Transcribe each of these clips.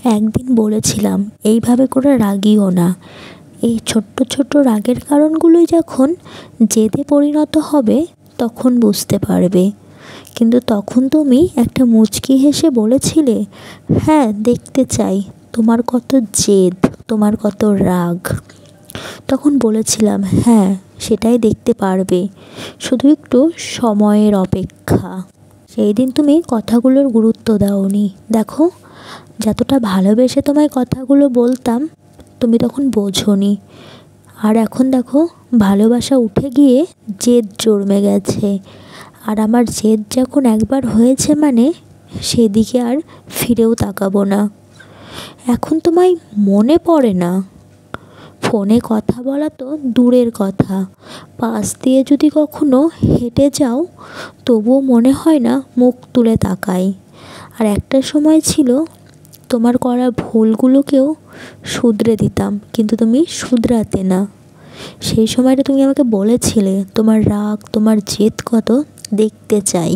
একদিন বলেছিলাম এইভাবে করে রাগিও না। এই ছোট্ট ছোট্ট রাগের কারণগুলোই যখন জেদে পরিণত হবে তখন বুঝতে পারবে। কিন্তু তখন তুমি একটা মুচকি হেসে বলেছিলে, হ্যাঁ দেখতে চাই তোমার কত জেদ, তোমার কত রাগ। তখন বলেছিলাম হ্যাঁ সেটাই দেখতে পারবে, শুধু একটু সময়ের অপেক্ষা। সেই দিন তুমি কথাগুলোর গুরুত্ব দাওনি। দেখো, যতটা ভালোবেসে তোমায় কথাগুলো বলতাম তুমি তখন বোঝোনি। আর এখন দেখো, ভালোবাসা উঠে গিয়ে জেদ জন্মে গেছে। আর আমার জেদ যখন একবার হয়েছে মানে সেদিকে আর ফিরেও তাকাবো না। এখন তোমায় মনে পড়ে না। ফোনে কথা বলা তো দূরের কথা, পাশ দিয়ে যদি কখনো হেঁটে যাও তবুও মনে হয় না মুখ তুলে তাকাই। আর একটা সময় ছিল তোমার করা ভুলগুলোকেও শুধরে দিতাম, কিন্তু তুমি শুধরাতে না। সেই সময়টা তুমি আমাকে বলেছিলে তোমার রাগ, তোমার জেদ কত দেখতে চাই।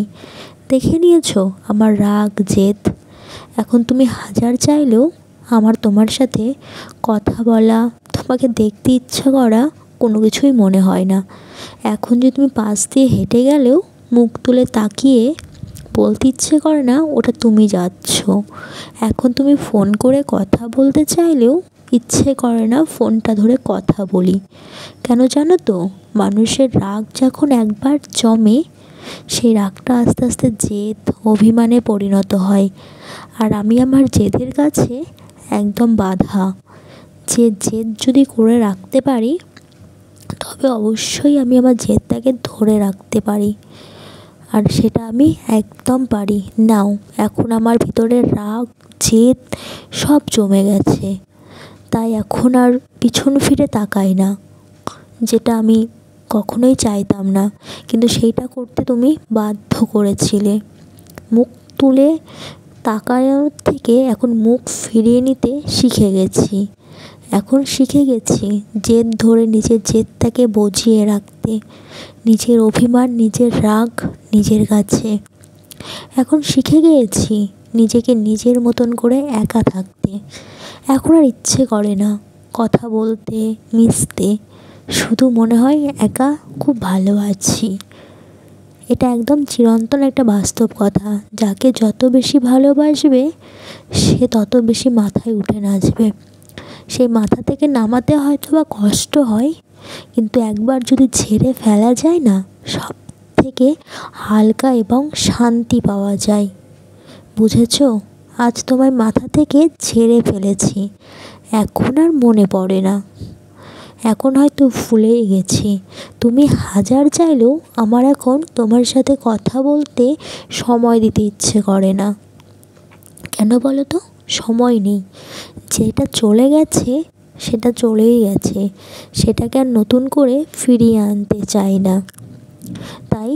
দেখে নিয়েছো আমার রাগ জেদ। এখন তুমি হাজার চাইলেও আমার তোমার সাথে কথা বলা, তোমাকে দেখতে ইচ্ছা করা কোনো কিছুই মনে হয় না। এখন যদি তুমি পাশ দিয়ে হেঁটে গেলেও মুখ তুলে তাকিয়ে বলতে ইচ্ছে করে না ওটা তুমি যাচ্ছ। এখন তুমি ফোন করে কথা বলতে চাইলেও ইচ্ছে করে না ফোনটা ধরে কথা বলি। কেন জানো তো, মানুষের রাগ যখন একবার জমে সেই রাগটা আস্তে আস্তে জেদ, অভিমানে পরিণত হয়। আর আমি আমার জেদের কাছে একদম বাধা। যে জেদ যদি করে রাখতে পারি তবে অবশ্যই আমি আমার জেদটাকে ধরে রাখতে পারি। আর সেটা আমি একদম পারি। নাও, এখন আমার ভিতরে রাগ জেদ সব জমে গেছে। তাই এখন আর পিছন ফিরে তাকাই না, যেটা আমি কখনোই চাইতাম না, কিন্তু সেইটা করতে তুমি বাধ্য করেছিলে। মুখ তুলে তাকানোর থেকে এখন মুখ ফিরিয়ে নিতে শিখে গেছি। এখন শিখে গেছি জেদ ধরে নিজের জেদটাকে বজিয়ে রাখতে, নিজের অভিমান, নিজের রাগ নিজের কাছে। এখন শিখে গিয়েছি নিজেকে নিজের মতন করে একা থাকতে। এখন আর ইচ্ছে করে না কথা বলতে, মিশতে। শুধু মনে হয় একা খুব ভালো আছি। এটা একদম চিরন্তন একটা বাস্তব কথা। যাকে যত বেশি ভালোবাসবে সে তত বেশি মাথায় উঠে নাচবে। সেই মাথা থেকে নামাতে হয়তো বা কষ্ট হয়, কিন্তু একবার যদি ঝেড়ে ফেলা যায় না, সব থেকে হালকা এবং শান্তি পাওয়া যায়। বুঝেছো? আজ তোমায় মাথা থেকে ঝেড়ে ফেলেছি, এখন আর মনে পড়ে না। এখন হয়তো ভুলেই গেছি। তুমি হাজার চাইলেও আমার এখন তোমার সাথে কথা বলতে সময় দিতে ইচ্ছে করে না। কেন বলো তো? সময় নেই। যেটা চলে গেছে সেটা চলেই গেছে, সেটাকে আর নতুন করে ফিরিয়ে আনতে চাই না। তাই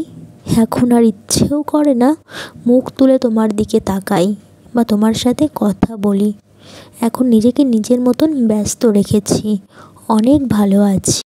এখন আর ইচ্ছেও করে না মুখ তুলে তোমার দিকে তাকাই বা তোমার সাথে কথা বলি। এখন নিজেকে নিজের মতন ব্যস্ত রেখেছি, অনেক ভালো আছি।